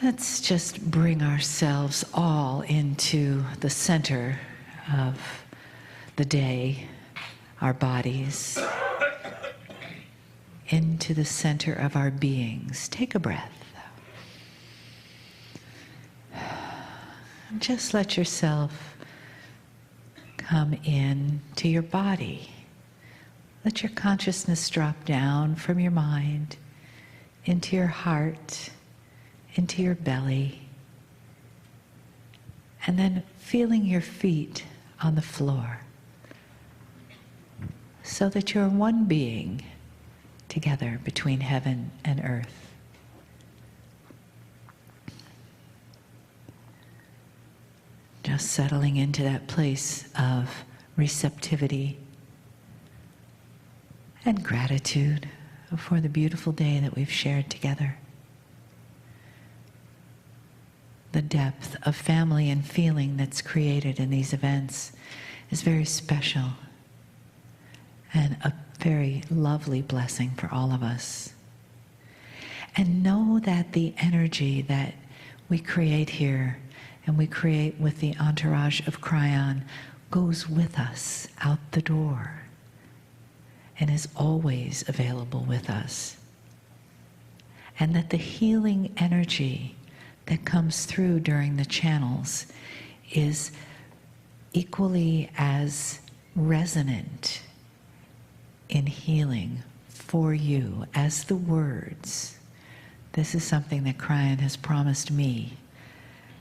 Let's just bring ourselves all into the center of the day, our bodies, into the center of our beings. Take a breath. Just let yourself come in to your body. Let your consciousness drop down from your mind into your heart, into your belly, and then feeling your feet on the floor so that you're one being together between heaven and earth. Just settling into that place of receptivity and gratitude for the beautiful day that we've shared together. The depth of family and feeling that's created in these events is very special and a very lovely blessing for all of us. And know that the energy that we create here and we create with the entourage of Kryon goes with us out the door and is always available with us. And that the healing energy that comes through during the channels is equally as resonant in healing for you as the words. This is something that Kryon has promised me.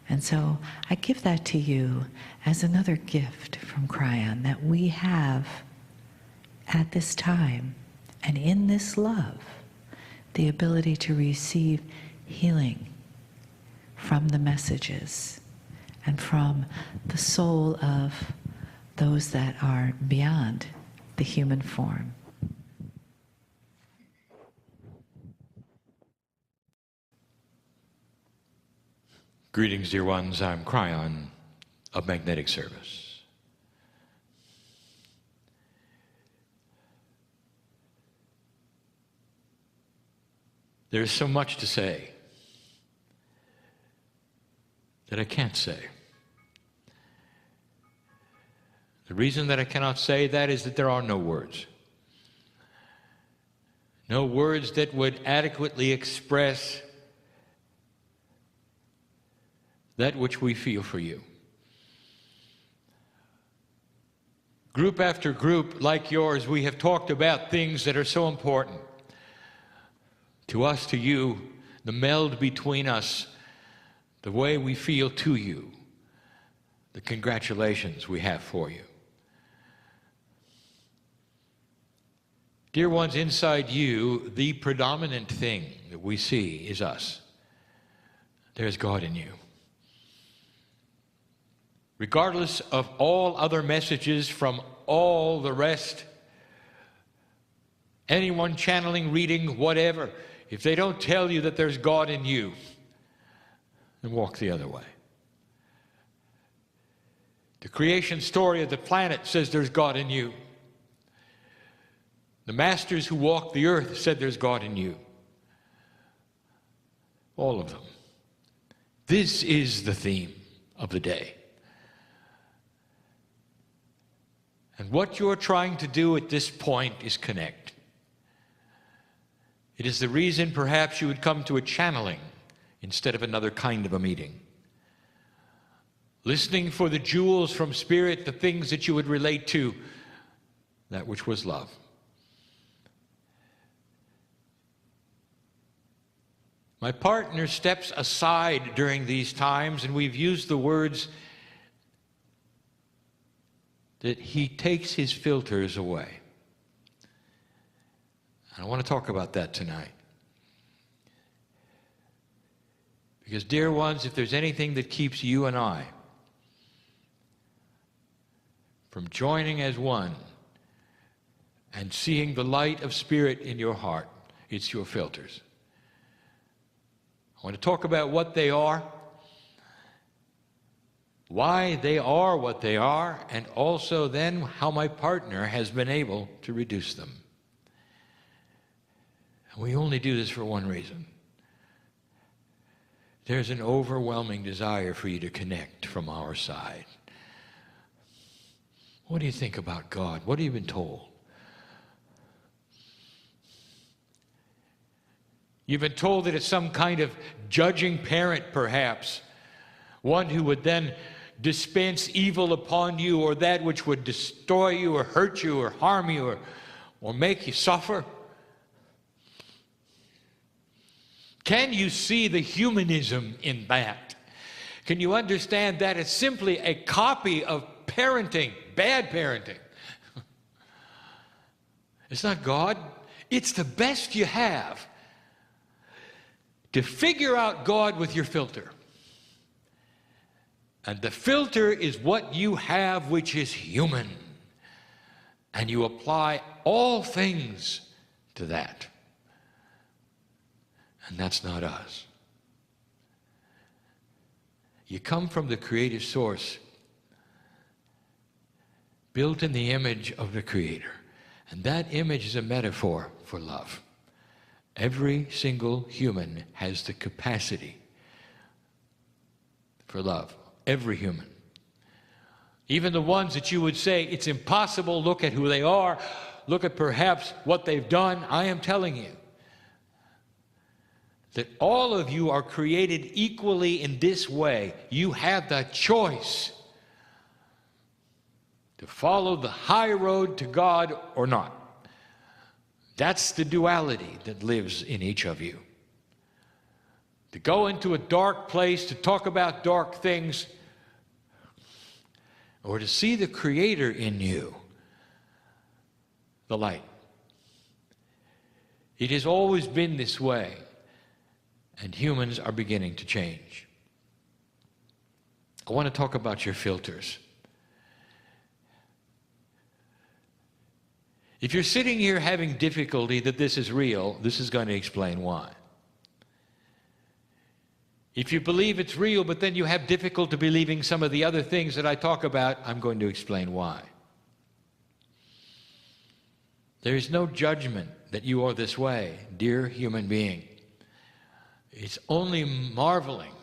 And so I give that to you as another gift from Kryon that we have at this time and in this love, the ability to receive healing from the messages and from the soul of those that are beyond the human form. Greetings, dear ones. I'm Kryon of Magnetic Service. There's so much to say that I can't say. The reason that I cannot say that is that there are no words. No words that would adequately express that which we feel for you. Group after group like yours, we have talked about things that are so important to us, to you, the meld between us, the way we feel to you, the congratulations we have for you. Dear ones, inside you, the predominant thing that we see is us. There's God in you. Regardless of all other messages from all the rest, anyone channeling, reading, whatever, if they don't tell you that there's God in you, then walk the other way. The creation story of the planet says there's God in you. The masters who walked the earth said there's God in you. All of them. This is the theme of the day. And what you're trying to do at this point is connect. It is the reason perhaps you would come to a channeling instead of another kind of a meeting. Listening for the jewels from Spirit, the things that you would relate to, that which was love. My partner steps aside during these times, and we've used the words that he takes his filters away. And I want to talk about that tonight. Because, dear ones, if there's anything that keeps you and I from joining as one and seeing the light of Spirit in your heart, it's your filters. I want to talk about what they are, why they are what they are, and also then how my partner has been able to reduce them. And we only do this for one reason. there's an overwhelming desire for you to connect from our side. What do you think about God? What have you been told? You've been told that it's some kind of judging parent, perhaps, one who would then dispense evil upon you, or that which would destroy you or hurt you or harm you or make you suffer. Can you see the humanism in that? Can you understand that it's simply a copy of parenting, bad parenting? It's not God. It's the best you have to figure out God with your filter. And the filter is what you have, which is human. And you apply all things to that. And that's not us. You come from the creative source, built in the image of the Creator. And that image is a metaphor for love. Every single human has the capacity for love. Every human. Even the ones that you would say, it's impossible, look at who they are, look at perhaps what they've done. I am telling you that all of you are created equally in this way. You have the choice to follow the high road to God or not. That's the duality that lives in each of you. To go into a dark place, to talk about dark things, or to see the Creator in you, the light. It has always been this way, and humans are beginning to change. I want to talk about your filters. If you're sitting here having difficulty that this is real, this is going to explain why. If you believe it's real, but then you have difficulty believing some of the other things that I talk about, I'm going to explain why. There is no judgment that you are this way, dear human being. It's only marveling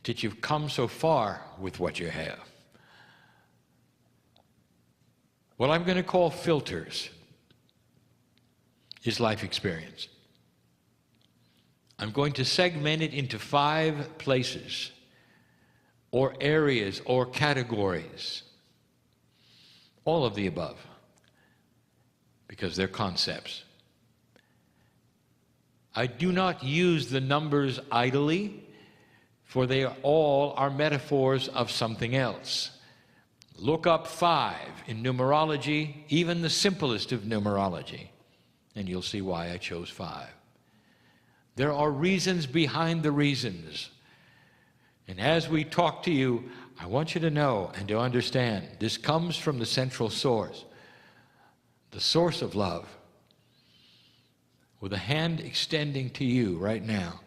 that you've come so far with what you have. What I'm going to call filters is life experience. I'm going to segment it into 5 places, or areas, or categories. All of the above, because they're concepts. I do not use the numbers idly, for they all are metaphors of something else. Look up 5 in numerology, even the simplest of numerology, and you'll see why I chose 5. There are reasons behind the reasons. And as we talk to you, I want you to know and to understand this comes from the central source, the source of love, with a hand extending to you right now,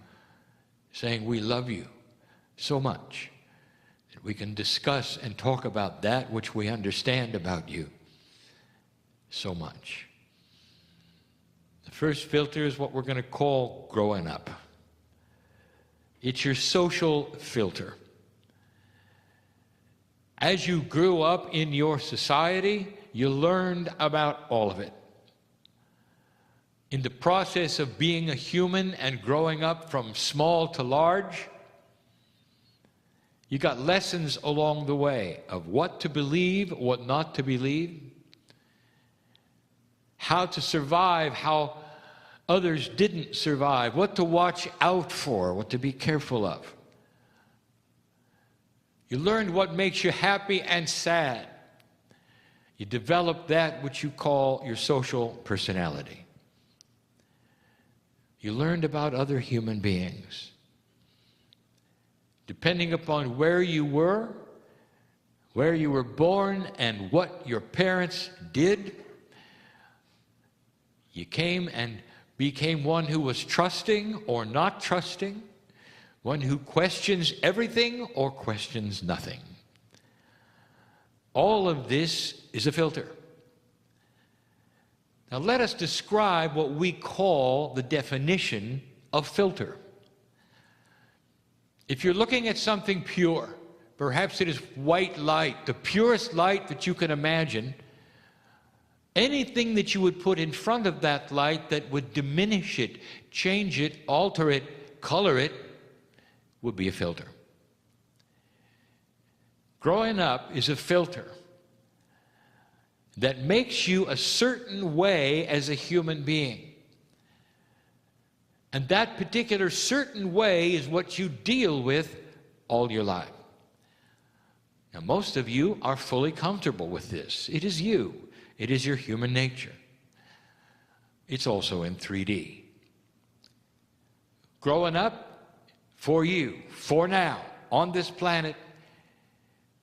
saying, we love you so much that we can discuss and talk about that which we understand about you so much. The first filter is what we're going to call growing up. It's your social filter. As you grew up in your society, you learned about all of it. In the process of being a human and growing up from small to large, you got lessons along the way of what to believe, what not to believe, how to survive, how others didn't survive, what to watch out for, what to be careful of. You learned what makes you happy and sad. You developed that which you call your social personality. You learned about other human beings. Depending upon where you were born, and what your parents did, you came and became one who was trusting or not trusting, one who questions everything or questions nothing. All of this is a filter. Now let us describe what we call the definition of filter. If you're looking at something pure, perhaps it is white light, the purest light that you can imagine, anything that you would put in front of that light that would diminish it, change it, alter it, color it, would be a filter. Growing up is a filter that makes you a certain way as a human being. And that particular certain way is what you deal with all your life. Now, most of you are fully comfortable with this. It is you. It is your human nature. It's also in 3D. Growing up, for you, for now, on this planet,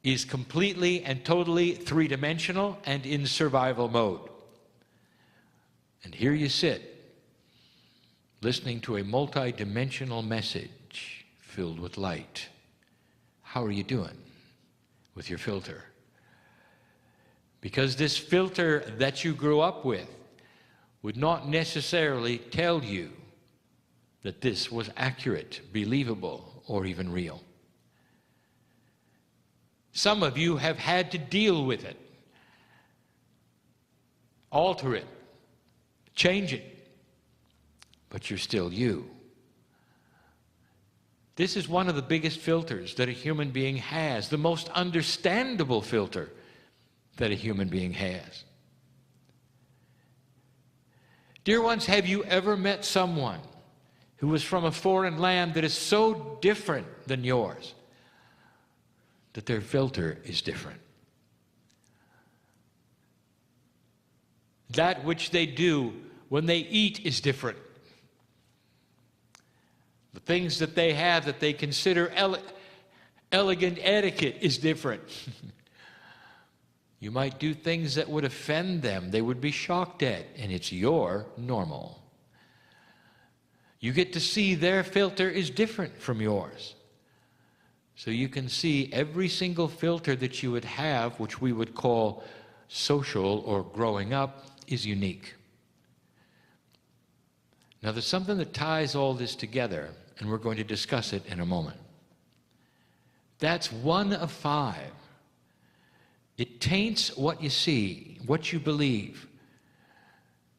is completely and totally three-dimensional and in survival mode. And here you sit, listening to a multi-dimensional message filled with light. How are you doing with your filter? Because this filter that you grew up with would not necessarily tell you that this was accurate, believable, or even real. Some of you have had to deal with it, alter it, change it, but you're still you. This is one of the biggest filters that a human being has, the most understandable filter that a human being has. Dear ones, have you ever met someone who was from a foreign land that is so different than yours that their filter is different? That which they do when they eat is different. The things that they have that they consider elegant etiquette is different. You might do things that would offend them, they would be shocked at, and it's your normal. You get to see their filter is different from yours. So you can see every single filter that you would have, which we would call social or growing up, is unique. Now there's something that ties all this together, and we're going to discuss it in a moment. That's one of 5. It taints what you see, what you believe,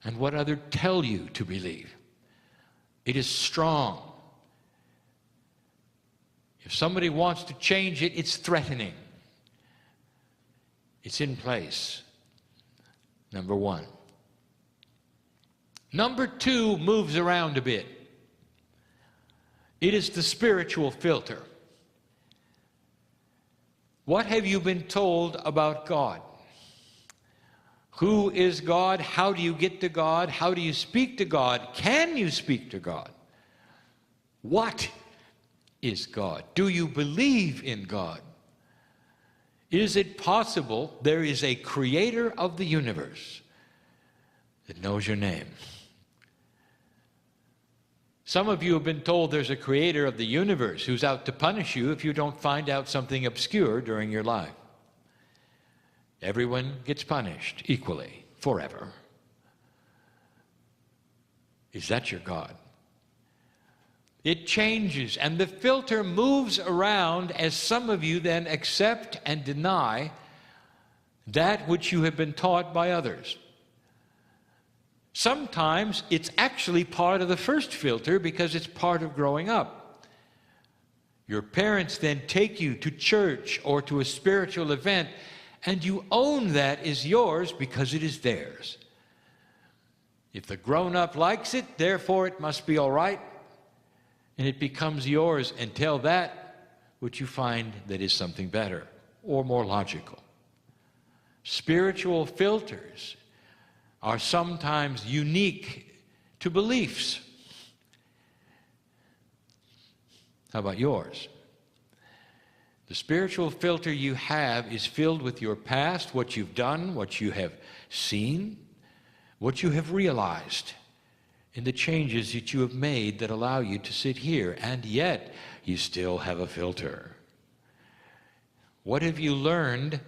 and what others tell you to believe. It is strong. If somebody wants to change it, it's threatening. It's in place. Number 1. Number 2 moves around a bit. It is the spiritual filter. What have you been told about God? Who is God? How do you get to God? How do you speak to God? Can you speak to God? What is God? Do you believe in God? Is it possible there is a creator of the universe that knows your name? Some of you have been told there's a creator of the universe who's out to punish you if you don't find out something obscure during your life. Everyone gets punished equally, forever. Is that your God? It changes, and the filter moves around as some of you then accept and deny that which you have been taught by others. Sometimes it's actually part of the first filter because it's part of growing up. Your parents then take you to church or to a spiritual event, and you own that as yours because it is theirs. If the grown-up likes it, therefore it must be all right, and it becomes yours until that which you find that is something better or more logical. Spiritual filters are sometimes unique to beliefs. How about yours? The spiritual filter you have is filled with your past, what you've done, what you have seen, what you have realized, and the changes that you have made that allow you to sit here, and yet you still have a filter. What have you learned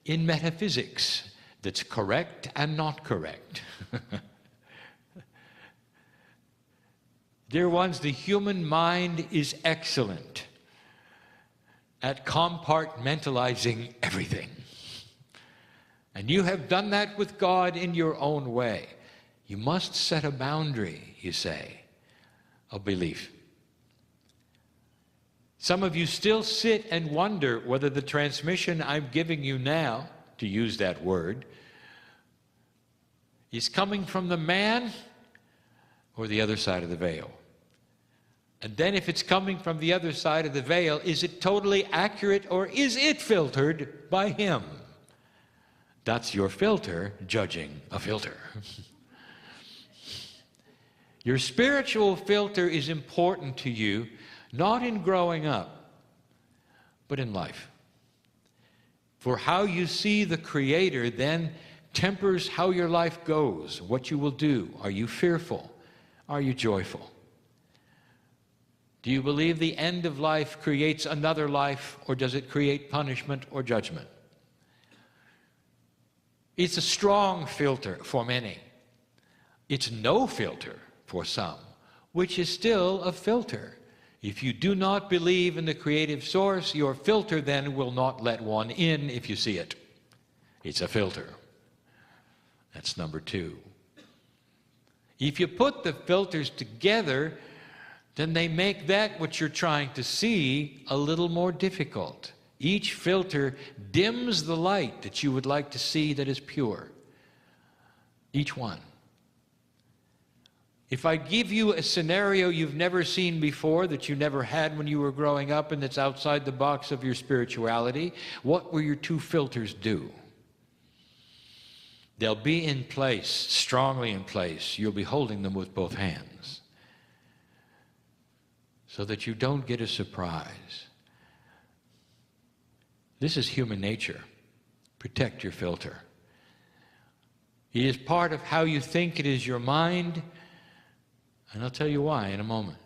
in metaphysics that's correct and not correct? Dear ones, the human mind is excellent. at compartmentalizing everything. And you have done that with God in your own way. You must set a boundary, you say, of belief. Some of you still sit and wonder whether the transmission I'm giving you now, to use that word, is coming from the man or the other side of the veil. And then if it's coming from the other side of the veil, is it totally accurate or is it filtered by him? That's your filter judging a filter. Your spiritual filter is important to you, not in growing up, but in life. For how you see the Creator then tempers how your life goes, what you will do. Are you fearful? Are you joyful? Do you believe the end of life creates another life, or does it create punishment or judgment? It's a strong filter for many. It's no filter for some, which is still a filter. If you do not believe in the creative source, your filter then will not let one in if you see it. It's a filter. That's number 2. If you put the filters together, then they make that what you're trying to see a little more difficult. Each filter dims the light that you would like to see that is pure. Each one. If I give you a scenario you've never seen before, that you never had when you were growing up, and that's outside the box of your spirituality, what will your 2 filters do? They'll be in place, strongly in place. You'll be holding them with both hands, so that you don't get a surprise. This is human nature. Protect your filter. It is part of how you think. It is your mind. And I'll tell you why in a moment.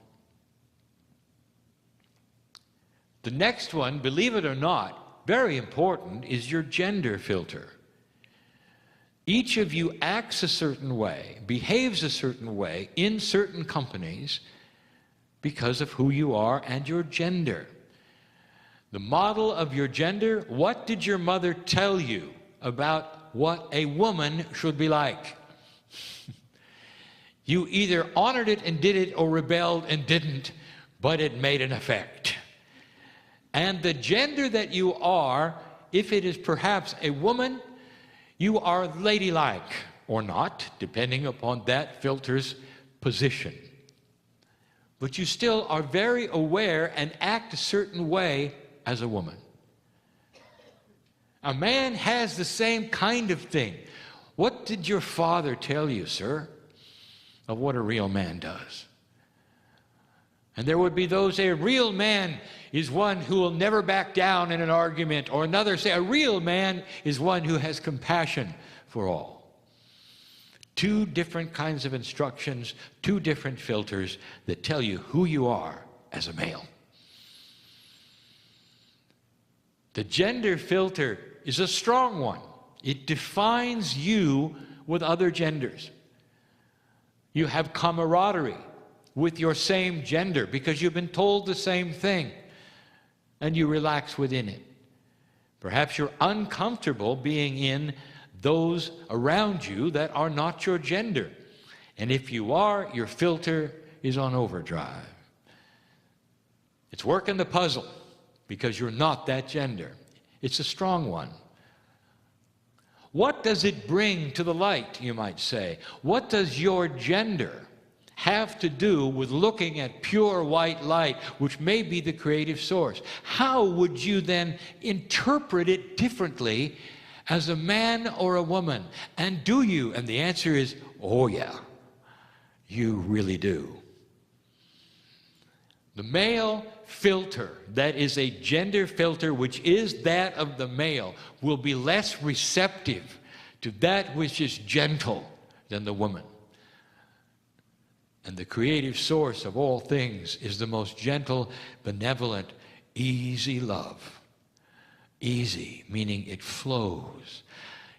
The next one, believe it or not, very important, is your gender filter. Each of you acts a certain way, behaves a certain way in certain companies because of who you are and your gender. The model of your gender, what did your mother tell you about what a woman should be like? You either honored it and did it, or rebelled and didn't, but it made an effect. And the gender that you are, if it is perhaps a woman, you are ladylike or not, depending upon that filter's position. But you still are very aware and act a certain way as a woman. A man has the same kind of thing. What did your father tell you, sir, of what a real man does? And there would be those say a real man is one who will never back down in an argument, or another say a real man is one who has compassion for all. 2 different kinds of instructions, 2 different filters that tell you who you are as a male. The gender filter is a strong one. It defines you with other genders. You have camaraderie with your same gender because you've been told the same thing, and you relax within it. Perhaps you're uncomfortable being in those around you that are not your gender. And if you are, your filter is on overdrive. It's working the puzzle because you're not that gender. It's a strong one. What does it bring to the light, you might say? What does your gender have to do with looking at pure white light, which may be the creative source? How would you then interpret it differently as a man or a woman? And do you? And the answer is, oh yeah, you really do. The male filter, that is a gender filter which is that of the male, will be less receptive to that which is gentle than the woman. And the creative source of all things is the most gentle, benevolent, easy love. Easy, meaning it flows.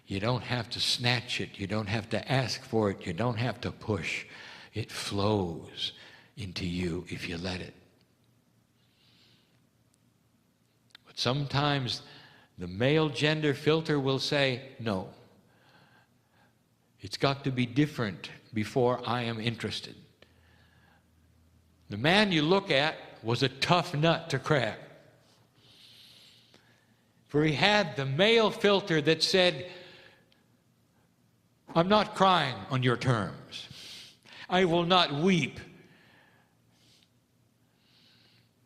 You don't have to snatch it. You don't have to ask for it. You don't have to push. It flows into you if you let it. Sometimes the male gender filter will say, no, it's got to be different before I am interested. The man you look at was a tough nut to crack. For he had the male filter that said, I'm not crying on your terms. I will not weep.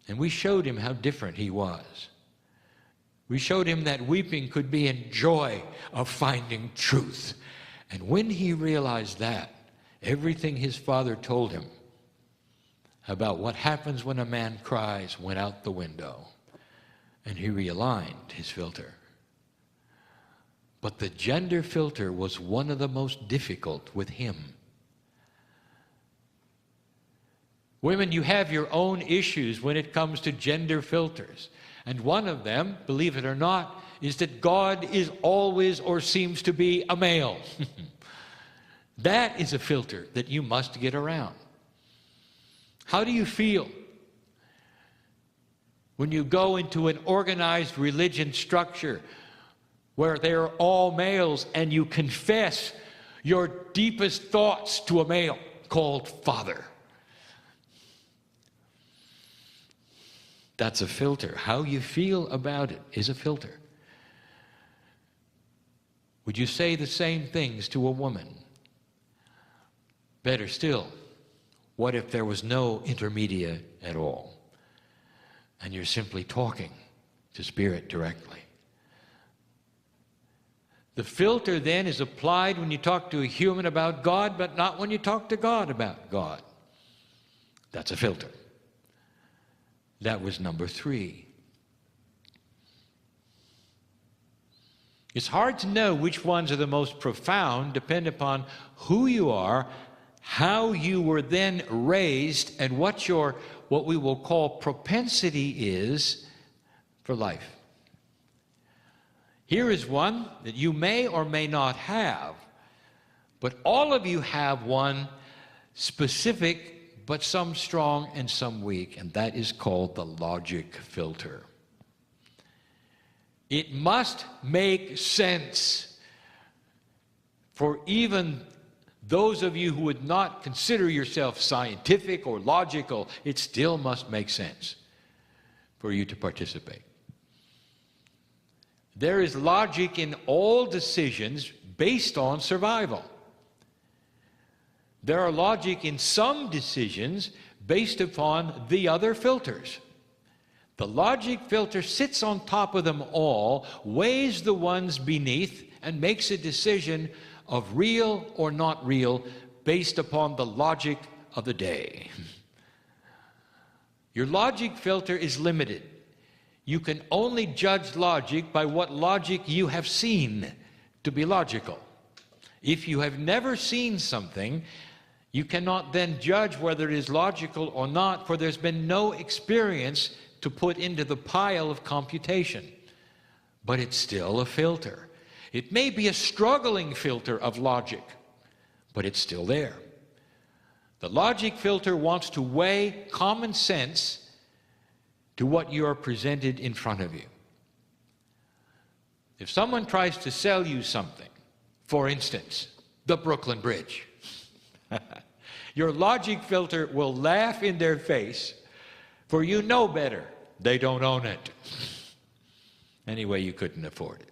And we showed him how different he was. We showed him that weeping could be in joy of finding truth. And when he realized that, everything his father told him about what happens when a man cries went out the window. And he realigned his filter. But the gender filter was one of the most difficult with him. Women, you have your own issues when it comes to gender filters. And one of them, believe it or not, is that God is always or seems to be a male. That is a filter that you must get around. How do you feel when you go into an organized religion structure where they are all males and you confess your deepest thoughts to a male called Father? That's a filter. How you feel about it is a filter. Would you say the same things to a woman? Better still, what if there was no intermediate at all? And you're simply talking to Spirit directly. The filter then is applied when you talk to a human about God, but not when you talk to God about God. That's a filter. That was number 3. It's hard to know which ones are the most profound, depending upon who you are, how you were then raised, and what we will call propensity is for life. Here is one that you may or may not have, but all of you have one specific, but some strong and some weak, and that is called the logic filter. It must make sense for even those of you who would not consider yourself scientific or logical. It still must make sense for you to participate. There is logic in all decisions based on survival. There are logic in some decisions based upon the other filters. The logic filter sits on top of them all, weighs the ones beneath, and makes a decision of real or not real based upon the logic of the day. Your logic filter is limited. You can only judge logic by what logic you have seen to be logical. If you have never seen something, you cannot then judge whether it is logical or not, for there's been no experience to put into the pile of computation. But it's still a filter. It may be a struggling filter of logic, but it's still there. The logic filter wants to weigh common sense to what you are presented in front of you. If someone tries to sell you something, for instance, the Brooklyn Bridge, your logic filter will laugh in their face, for you know better. They don't own it. Anyway, you couldn't afford it.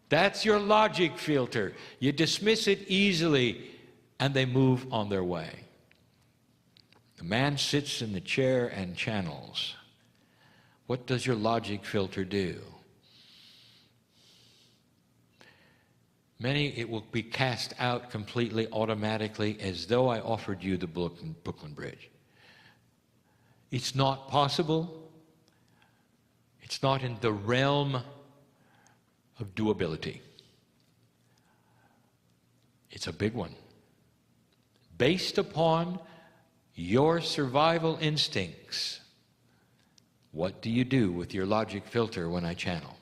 That's your logic filter. You dismiss it easily, and they move on their way. The man sits in the chair and channels. What does your logic filter do? Many, it will be cast out completely automatically, as though I offered you the Brooklyn Bridge. It's not possible. It's not in the realm of doability. It's a big one. Based upon your survival instincts, what do you do with your logic filter when I channel?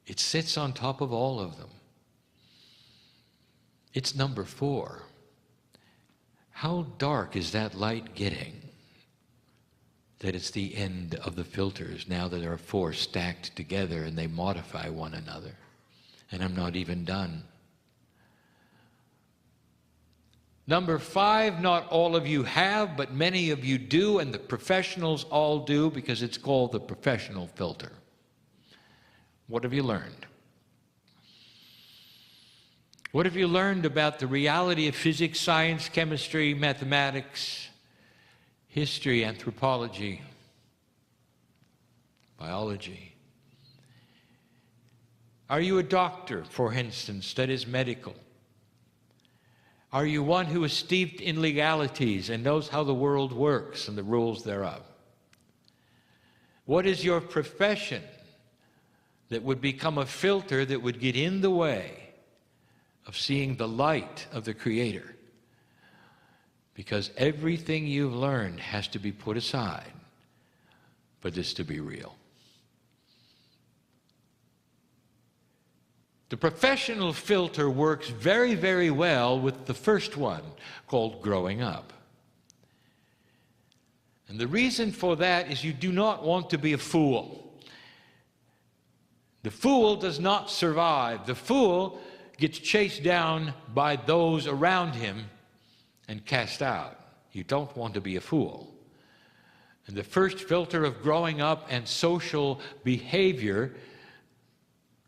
It sits on top of all of them. It's number 4. How dark is that light getting? that it's the end of the filters now that there are four stacked together and they modify one another. And I'm not even done. Number 5, not all of you have, but many of you do, and the professionals all do, because it's called the professional filter. What have you learned? What have you learned about the reality of physics, science, chemistry, mathematics, history, anthropology, biology? Are you a doctor, for instance, that is medical? Are you one who is steeped in legalities and knows how the world works and the rules thereof? What is your profession that would become a filter that would get in the way of seeing the light of the Creator? Because everything you've learned has to be put aside for this to be real. The professional filter works very, very well with the first one, called growing up. And the reason for that is you do not want to be a fool. The fool does not survive. The fool gets chased down by those around him and cast out. You don't want to be a fool. And the first filter of growing up and social behavior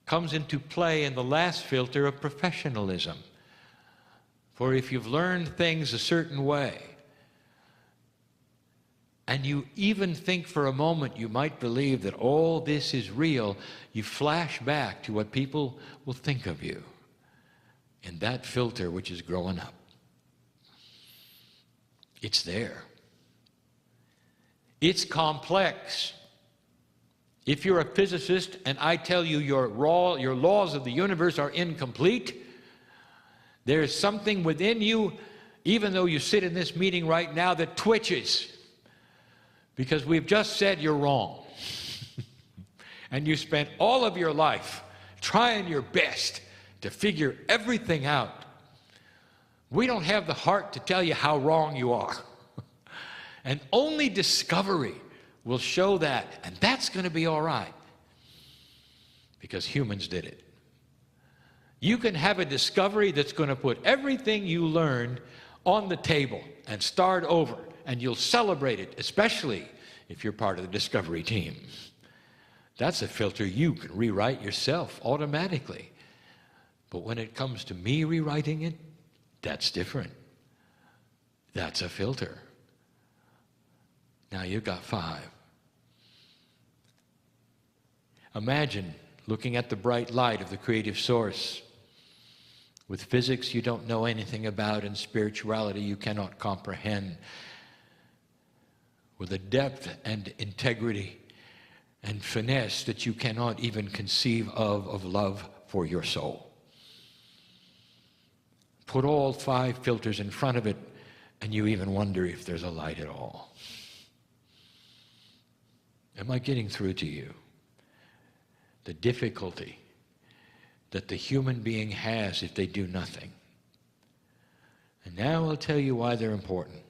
comes into play in the last filter of professionalism. For if you've learned things a certain way, and you even think for a moment you might believe that all this is real, you flash back to what people will think of you in that filter which is growing up. It's there. It's complex. If you're a physicist and I tell you your laws of the universe are incomplete, there's something within you, even though you sit in this meeting right now, that twitches. Because we've just said you're wrong. And you spent all of your life trying your best to figure everything out. We don't have the heart to tell you how wrong you are. And only discovery will show that, and that's going to be all right, because humans did it. You can have a discovery that's going to put everything you learned on the table and start over, and you'll celebrate it, especially if you're part of the discovery team. That's a filter you can rewrite yourself automatically. But when it comes to me rewriting it, that's different. That's a filter. Now you've got 5. Imagine looking at the bright light of the creative source. With physics you don't know anything about, and spirituality you cannot comprehend. With a depth and integrity and finesse that you cannot even conceive of love for your soul. Put all 5 filters in front of it, and you even wonder if there's a light at all. Am I getting through to you? The difficulty that the human being has if they do nothing. And now I'll tell you why they're important.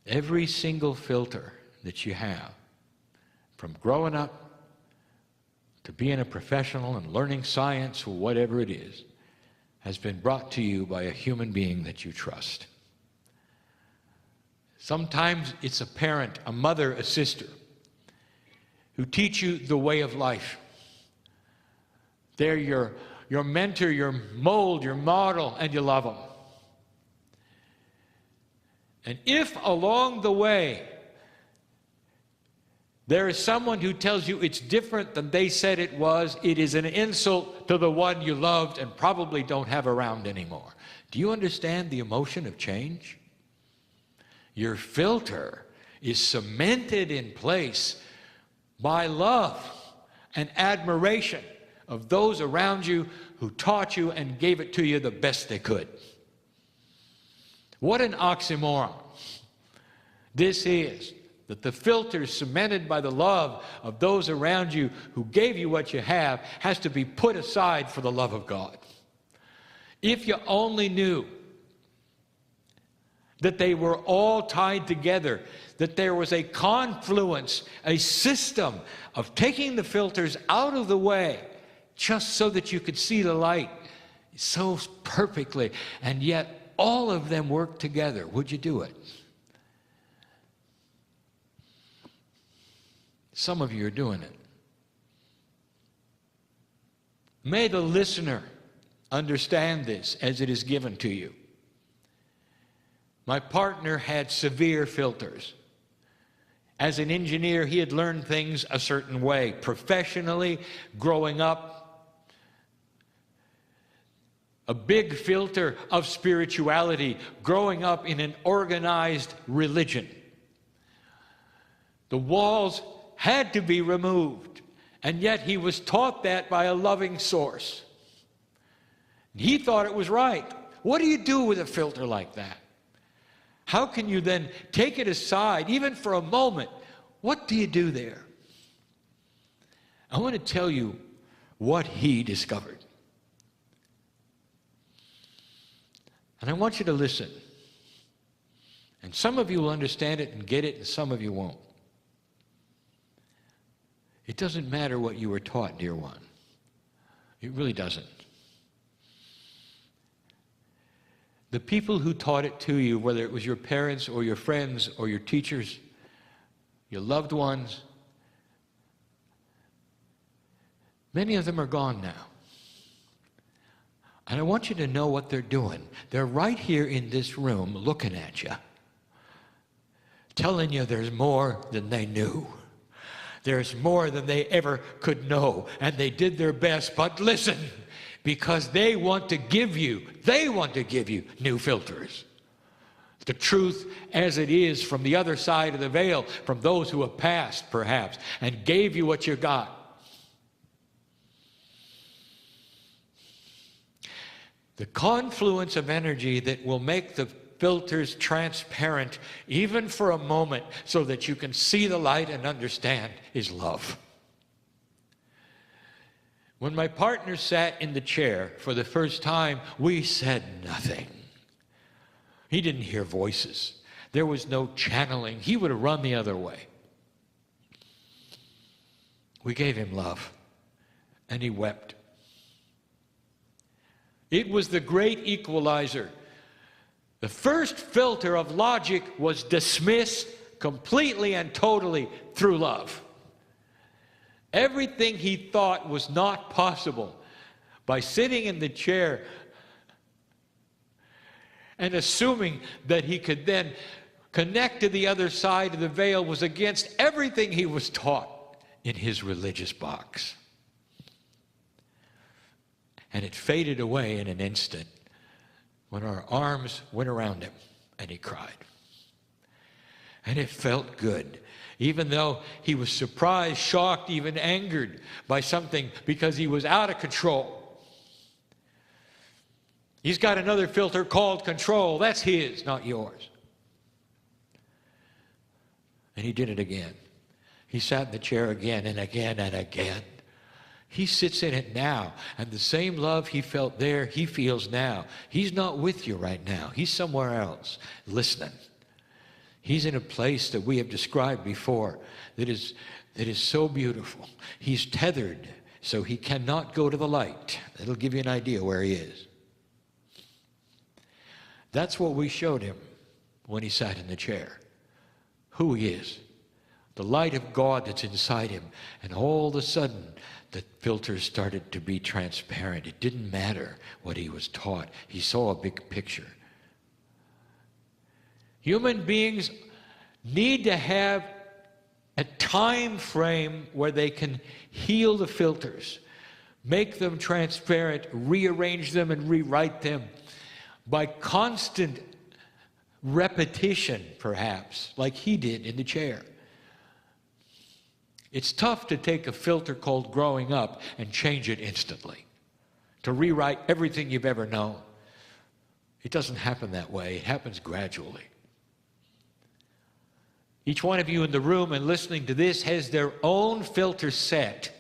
Every single filter that you have, from growing up to being a professional and learning science or whatever it is, has been brought to you by a human being that you trust. Sometimes it's a parent, a mother, a sister, who teach you the way of life. They're your mentor, your mold, your model, and you love them. And if along the way there is someone who tells you it's different than they said it was, it is an insult to the one you loved and probably don't have around anymore. Do you understand the emotion of change? Your filter is cemented in place by love and admiration of those around you who taught you and gave it to you the best they could. What an oxymoron this is, that the filter cemented by the love of those around you who gave you what you have has to be put aside for the love of God. If you only knew that they were all tied together, that there was a confluence, a system of taking the filters out of the way just so that you could see the light so perfectly, and yet all of them work together. Would you do it? Some of you are doing it. May the listener understand this as it is given to you. My partner had severe filters. As an engineer, he had learned things a certain way. Professionally, growing up, a big filter of spirituality, growing up in an organized religion. The walls had to be removed, and yet he was taught that by a loving source. He thought it was right. What do you do with a filter like that? How can you then take it aside, even for a moment? What do you do there? I want to tell you what he discovered. And I want you to listen. And some of you will understand it and get it, and some of you won't. It doesn't matter what you were taught, dear one. It really doesn't. The people who taught it to you, whether it was your parents or your friends or your teachers, your loved ones, many of them are gone now. And I want you to know what they're doing. They're right here in this room looking at you, telling you there's more than they knew. There's more than they ever could know. And they did their best, but listen, because they want to give you new filters. The truth as it is from the other side of the veil, from those who have passed, perhaps, and gave you what you got. The confluence of energy that will make the filters transparent, even for a moment, so that you can see the light and understand, is love. When my partner sat in the chair for the first time, we said nothing. He didn't hear voices. There was no channeling. He would have run the other way. We gave him love, and he wept. It was the great equalizer. The first filter of logic was dismissed completely and totally through love. Everything he thought was not possible, by sitting in the chair and assuming that he could then connect to the other side of the veil, was against everything he was taught in his religious box. And it faded away in an instant when our arms went around him and he cried. And it felt good, even though he was surprised, shocked, even angered by something, because he was out of control. He's got another filter called control. That's his, not yours. And he did it again. He sat in the chair again and again and again. He sits in it now, and the same love he felt there, he feels now. He's not with you right now. He's somewhere else, listening. He's in a place that we have described before that is so beautiful. He's tethered, so he cannot go to the light. That'll give you an idea where he is. That's what we showed him when he sat in the chair, who he is, the light of God that's inside him. And all of a sudden, the filters started to be transparent. It didn't matter what he was taught. He saw a big picture. Human beings need to have a time frame where they can heal the filters, make them transparent, rearrange them and rewrite them by constant repetition, perhaps, like he did in the chair. It's tough to take a filter called growing up and change it instantly, to rewrite everything you've ever known. It doesn't happen that way. It happens gradually. Each one of you in the room and listening to this has their own filter set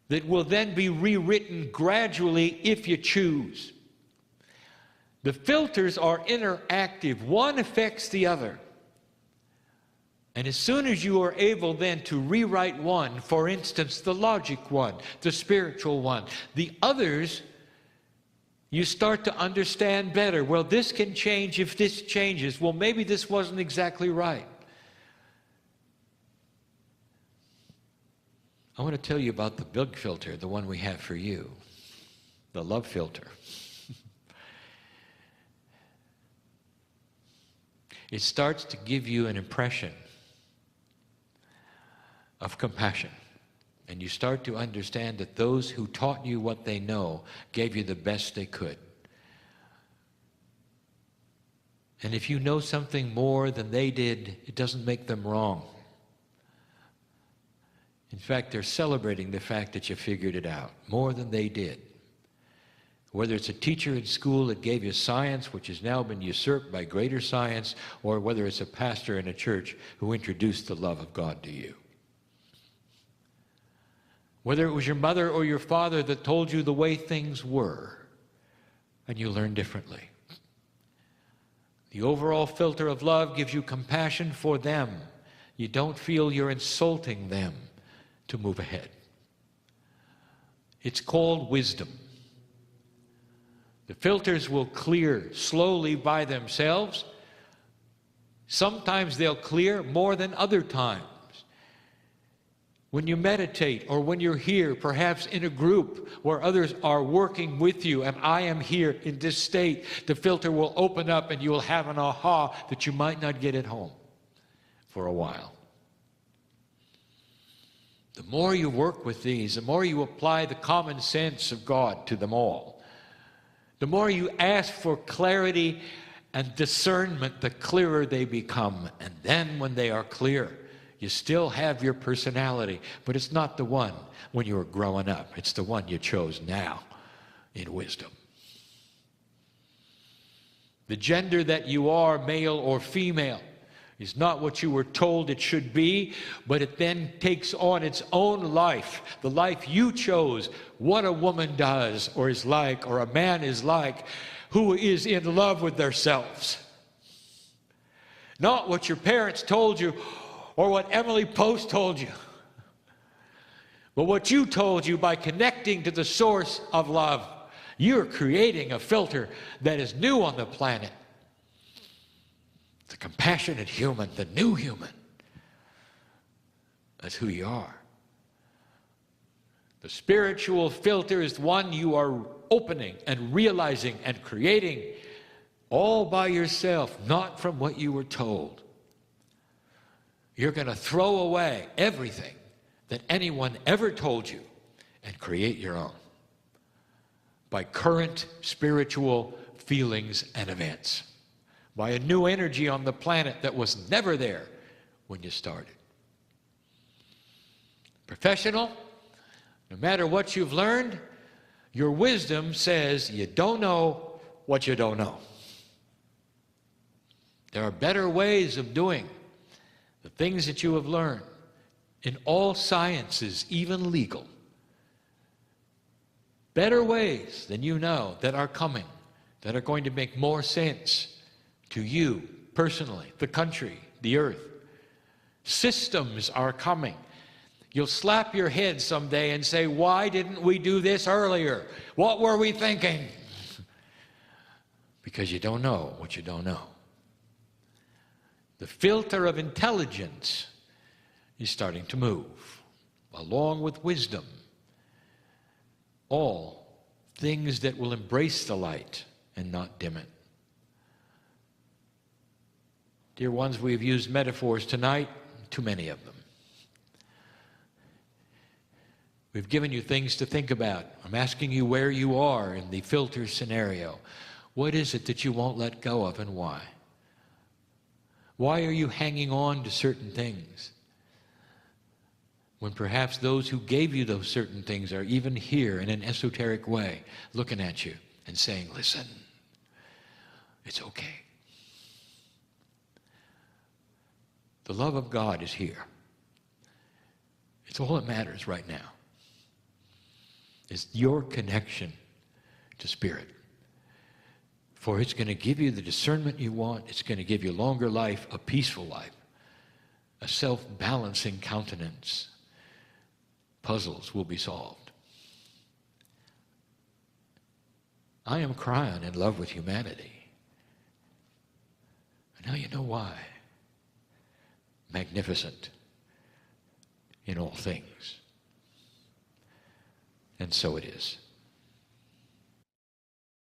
that will then be rewritten gradually if you choose. The filters are interactive. One affects the other. And as soon as you are able then to rewrite one, for instance, the logic one, the spiritual one, the others, you start to understand better. Well, this can change if this changes. Well, maybe this wasn't exactly right. I want to tell you about the big filter, the one we have for you, the love filter. It starts to give you an impression of compassion. And you start to understand that those who taught you what they know gave you the best they could. And if you know something more than they did, it doesn't make them wrong. In fact, they're celebrating the fact that you figured it out more than they did. Whether it's a teacher in school that gave you science, which has now been usurped by greater science, or whether it's a pastor in a church who introduced the love of God to you. Whether it was your mother or your father that told you the way things were, and you learned differently. The overall filter of love gives you compassion for them. You don't feel you're insulting them to move ahead. It's called wisdom. The filters will clear slowly by themselves. Sometimes they'll clear more than other times. When you meditate, or when you're here, perhaps in a group where others are working with you, and I am here in this state, the filter will open up and you will have an aha that you might not get at home for a while. The more you work with these, the more you apply the common sense of God to them all. The more you ask for clarity and discernment, the clearer they become. And then when they are clear, you still have your personality, but it's not the one when you were growing up. It's the one you chose now in wisdom. The gender that you are, male or female, is not what you were told it should be, but it then takes on its own life, the life you chose, what a woman does or is like, or a man is like, who is in love with themselves. Not what your parents told you or what Emily Post told you, but what you told you by connecting to the source of love. You're creating a filter that is new on the planet. The compassionate human, the new human. That's who you are. The spiritual filter is one you are opening and realizing and creating all by yourself, not from what you were told. You're going to throw away everything that anyone ever told you and create your own by current spiritual feelings and events, by a new energy on the planet that was never there when you started. Professional, no matter what you've learned, your wisdom says you don't know what you don't know. There are better ways of doing the things that you have learned in all sciences, even legal. Better ways than you know that are coming, that are going to make more sense to you personally, the country, the earth. Systems are coming. You'll slap your head someday and say, why didn't we do this earlier? What were we thinking? Because you don't know what you don't know. The filter of intelligence is starting to move, along with wisdom. All things that will embrace the light and not dim it. Dear ones, we've used metaphors tonight, too many of them. We've given you things to think about. I'm asking you where you are in the filter scenario. What is it that you won't let go of and why? Why are you hanging on to certain things when perhaps those who gave you those certain things are even here in an esoteric way looking at you and saying, listen, it's okay. The love of God is here. It's all that matters right now. It's your connection to Spirit. For it's going to give you the discernment you want. It's going to give you longer life, a peaceful life, a self-balancing countenance. Puzzles will be solved. I am Kryon, in love with humanity. And now you know why. Magnificent in all things. And so it is.